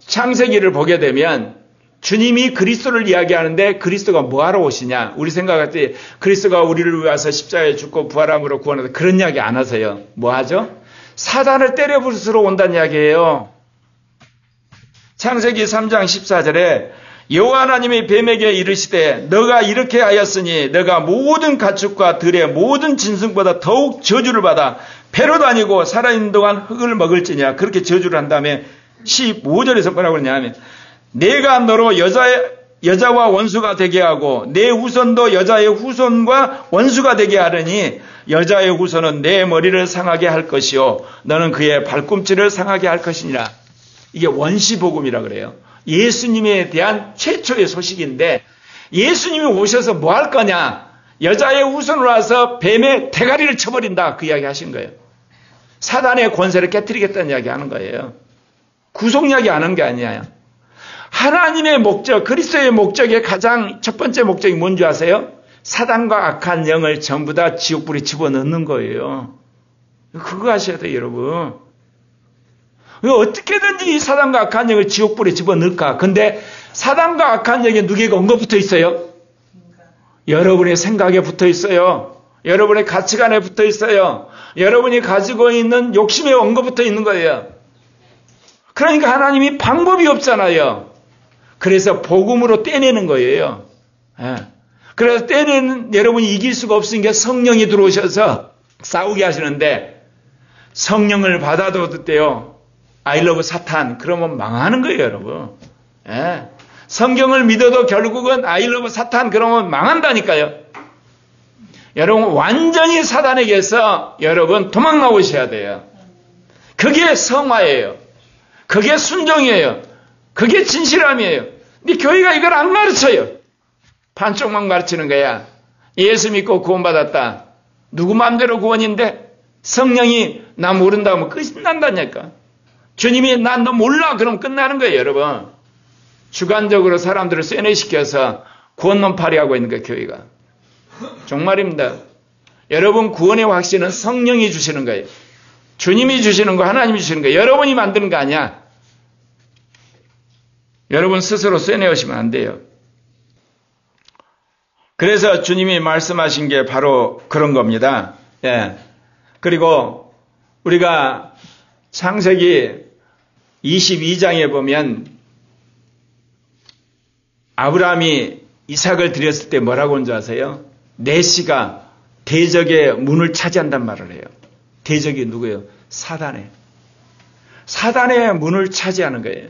창세기를 보게 되면 주님이 그리스도를 이야기하는데 그리스도가 뭐하러 오시냐? 우리 생각할 때 그리스도가 우리를 위해서 십자가에 죽고 부활함으로 구원하다 그런 이야기 안 하세요. 뭐 하죠? 사단을 때려 부수러 온다는 이야기예요. 창세기 3장 14절에 여호와 하나님이 뱀에게 이르시되 너가 이렇게 하였으니 너가 모든 가축과 들의 모든 짐승보다 더욱 저주를 받아 배로 다니고 살아있는 동안 흙을 먹을지냐. 그렇게 저주를 한 다음에 15절에서 뭐라고 그러냐면 내가 너로 여자와 원수가 되게 하고 내 후손도 여자의 후손과 원수가 되게 하려니 여자의 후손은 내 머리를 상하게 할 것이요 너는 그의 발꿈치를 상하게 할 것이니라. 이게 원시복음이라 그래요. 예수님에 대한 최초의 소식인데 예수님이 오셔서 뭐 할 거냐? 여자의 후손으로 와서 뱀의 대가리를 쳐버린다. 그 이야기 하신 거예요. 사단의 권세를 깨뜨리겠다는 이야기 하는 거예요. 구속 이야기 하는 게 아니에요. 하나님의 목적, 그리스도의 목적의 가장 첫 번째 목적이 뭔지 아세요? 사단과 악한 영을 전부 다 지옥불에 집어넣는 거예요. 그거 아셔야 돼요, 여러분. 어떻게든지 이 사단과 악한 영을 지옥불에 집어넣을까? 근데 사단과 악한 영에 누구에게 언거 붙어 있어요? 여러분의 생각에 붙어 있어요. 여러분의 가치관에 붙어 있어요. 여러분이 가지고 있는 욕심에 언거 붙어 있는 거예요. 그러니까 하나님이 방법이 없잖아요. 그래서 복음으로 떼내는 거예요. 그래서 떼내는 여러분이 이길 수가 없으니까 성령이 들어오셔서 싸우게 하시는데 성령을 받아도 돼요. I love 사탄. 그러면 망하는 거예요, 여러분. 성경을 믿어도 결국은 I love 사탄. 그러면 망한다니까요. 여러분 완전히 사단에게서 여러분 도망 나오셔야 돼요. 그게 성화예요. 그게 순종이에요. 그게 진실함이에요. 근데 교회가 이걸 안 가르쳐요. 반쪽만 가르치는 거야. 예수 믿고 구원받았다. 누구 마음대로 구원인데 성령이 나 모른다 하면 끝난다니까. 주님이 난 너 몰라 그럼 끝나는 거예요, 여러분. 주관적으로 사람들을 쇠뇌시켜서 구원론팔이 하고 있는 거예요, 교회가. 정말입니다. 여러분 구원의 확신은 성령이 주시는 거예요. 주님이 주시는 거, 하나님이 주시는 거, 여러분이 만드는 거 아니야. 여러분 스스로 쇠뇌우시면 안 돼요. 그래서 주님이 말씀하신 게 바로 그런 겁니다. 그리고 우리가 창세기 22장에 보면 아브라함이 이삭을 드렸을 때 뭐라고 한 줄 아세요? 내시가 대적의 문을 차지한단 말을 해요. 대적이 누구예요? 사단의 문을 차지하는 거예요.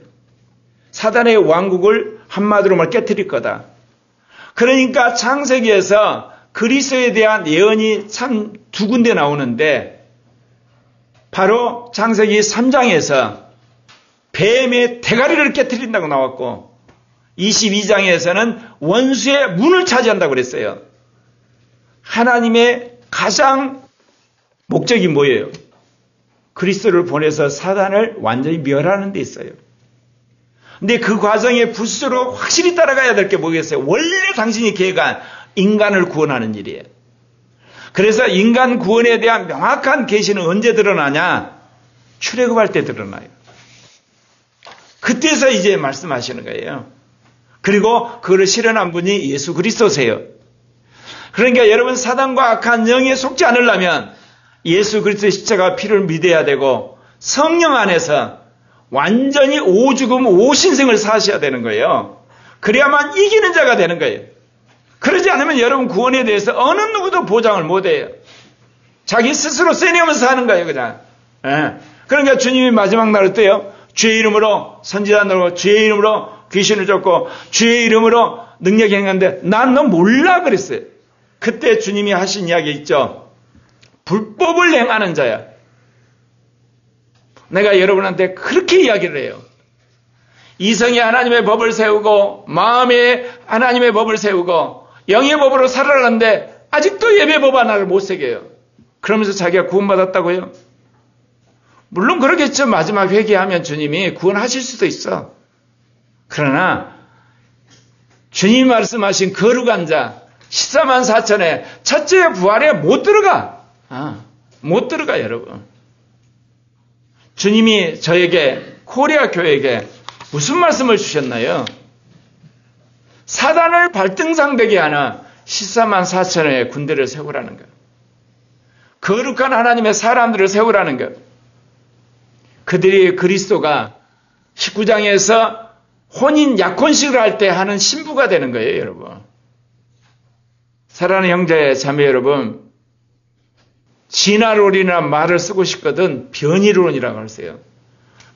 사단의 왕국을 한마디로 말 깨뜨릴 거다. 그러니까 창세기에서 그리스도에 대한 예언이 참 두 군데 나오는데 바로 창세기 3장에서 뱀의 대가리를 깨뜨린다고 나왔고 22장에서는 원수의 문을 차지한다고 그랬어요. 하나님의 가장 목적이 뭐예요? 그리스도를 보내서 사단을 완전히 멸하는 데 있어요. 근데 그 과정에 부수로 확실히 따라가야 될 게 뭐겠어요? 원래 당신이 계획한 인간을 구원하는 일이에요. 그래서 인간 구원에 대한 명확한 계시는 언제 드러나냐? 출애굽할 때 드러나요. 그때서 이제 말씀하시는 거예요. 그리고 그를 실현한 분이 예수 그리스도세요. 그러니까 여러분 사단과 악한 영에 속지 않으려면 예수 그리스도의 십자가 피를 믿어야 되고 성령 안에서 완전히 오죽음 오신생을 사셔야 되는 거예요. 그래야만 이기는 자가 되는 거예요. 그러지 않으면 여러분 구원에 대해서 어느 누구도 보장을 못해요. 자기 스스로 쇠뇌면서 하는 거예요, 그냥. 그러니까 주님이 마지막 날 어때요? 주의 이름으로 선지자들로 주의 이름으로 귀신을 쫓고 주의 이름으로 능력 행하는데 난 너 몰라 그랬어요. 그때 주님이 하신 이야기 있죠. 불법을 행하는 자야. 내가 여러분한테 그렇게 이야기를 해요. 이성이 하나님의 법을 세우고 마음에 하나님의 법을 세우고 영의 법으로 살아가는데 아직도 예배 법 하나를 못 새겨요. 그러면서 자기가 구원받았다고요? 물론 그러겠죠. 마지막 회개하면 주님이 구원하실 수도 있어. 그러나 주님이 말씀하신 거룩한 자 14만 4천에 첫째 부활에 못 들어가. 못 들어가 여러분. 주님이 저에게 코리아 교회에게 무슨 말씀을 주셨나요? 사단을 발등상되게 하는 14만 4천의 군대를 세우라는 것. 거룩한 하나님의 사람들을 세우라는 것. 그들이 그리스도가 19장에서 혼인 약혼식을 할 때 하는 신부가 되는 거예요, 여러분. 사랑하는 형제 자매 여러분, 진화론이라는 말을 쓰고 싶거든 변이론이라고 하세요.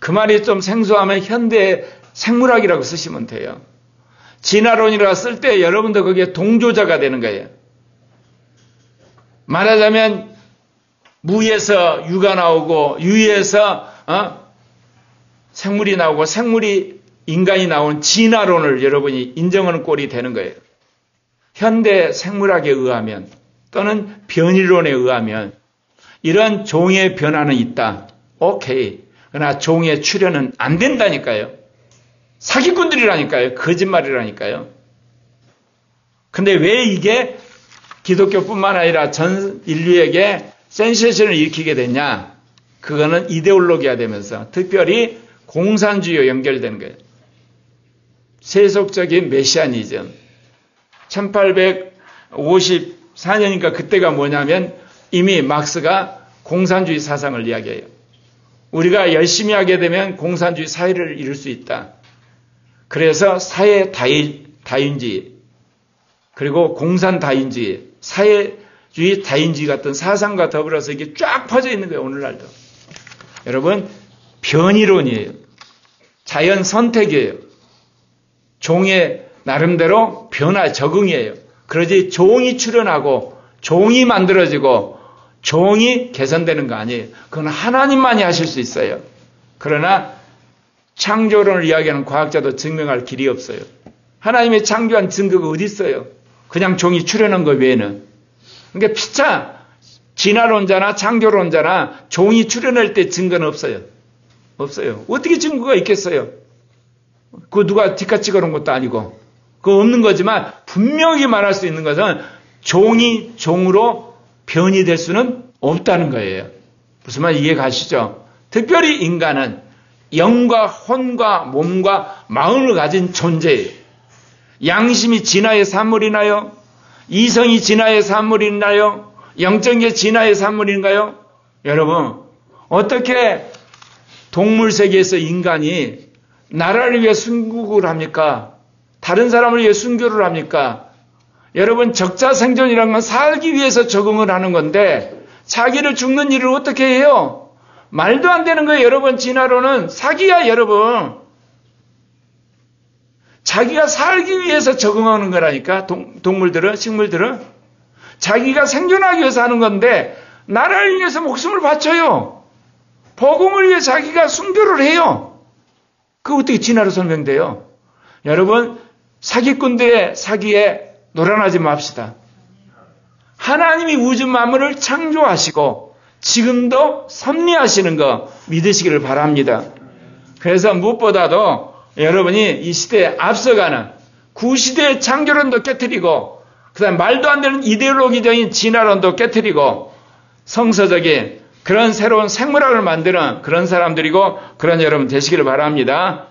그 말이 좀 생소하면 현대 생물학이라고 쓰시면 돼요. 진화론이라고 쓸 때 여러분도 거기에 동조자가 되는 거예요. 말하자면 무에서 유가 나오고 유에서 생물이 나오고 생물이 인간이 나온 진화론을 여러분이 인정하는 꼴이 되는 거예요. 현대 생물학에 의하면 또는 변이론에 의하면 이런 종의 변화는 있다. 오케이. 그러나 종의 출현은 안 된다니까요. 사기꾼들이라니까요. 거짓말이라니까요. 근데 왜 이게 기독교뿐만 아니라 전 인류에게 센세이션을 일으키게 됐냐? 그거는 이데올로기화 되면서 특별히 공산주의와 연결되는 거예요. 세속적인 메시아니즘. 1854년이니까 그때가 뭐냐면 이미 막스가 공산주의 사상을 이야기해요. 우리가 열심히 하게 되면 공산주의 사회를 이룰 수 있다. 그래서 사회 다인주의 그리고 공산 다인주의, 사회주의 다인주의 같은 사상과 더불어서 이게 쫙 퍼져 있는 거예요. 오늘날도. 여러분 변이론이에요. 자연 선택이에요. 종의 나름대로 변화 적응이에요. 그러지 종이 출현하고 종이 만들어지고 종이 개선되는 거 아니에요. 그건 하나님만이 하실 수 있어요. 그러나 창조론을 이야기하는 과학자도 증명할 길이 없어요. 하나님의 창조한 증거가 어디 있어요? 그냥 종이 출현한 것 외에는. 그러니까 피차 진화론자나 창조론자나 종이 출현할 때 증거는 없어요. 없어요. 어떻게 증거가 있겠어요? 그거 누가 뒷가 찍어놓은 것도 아니고 그거 없는 거지만 분명히 말할 수 있는 것은 종이 종으로 변이될 수는 없다는 거예요. 무슨 말 이해 가시죠? 특별히 인간은 영과 혼과 몸과 마음을 가진 존재예요. 양심이 진화의 산물이나요? 이성이 진화의 산물이나요? 영적인 게 진화의 산물인가요? 여러분 어떻게 동물 세계에서 인간이 나라를 위해 순국을 합니까? 다른 사람을 위해 순교를 합니까? 여러분 적자생존이라는 건 살기 위해서 적응을 하는 건데 자기를 죽는 일을 어떻게 해요? 말도 안 되는 거예요. 여러분 진화론은 사기야 여러분. 자기가 살기 위해서 적응하는 거라니까 동물들은 식물들은 자기가 생존하기 위해서 하는 건데 나라를 위해서 목숨을 바쳐요. 복음을 위해 자기가 순교를 해요. 그거 어떻게 진화로 설명돼요? 여러분 사기꾼들의 사기에 놀아나지 맙시다. 하나님이 우주 만물을 창조하시고 지금도 섭리하시는 거 믿으시기를 바랍니다. 그래서 무엇보다도 여러분이 이 시대에 앞서가는 구시대의 창조론도 깨트리고 그다음 말도 안 되는 이데올로기적인 진화론도 깨트리고 성서적인 그런 새로운 생물학을 만드는 그런 사람들이고 그런 여러분 되시기를 바랍니다.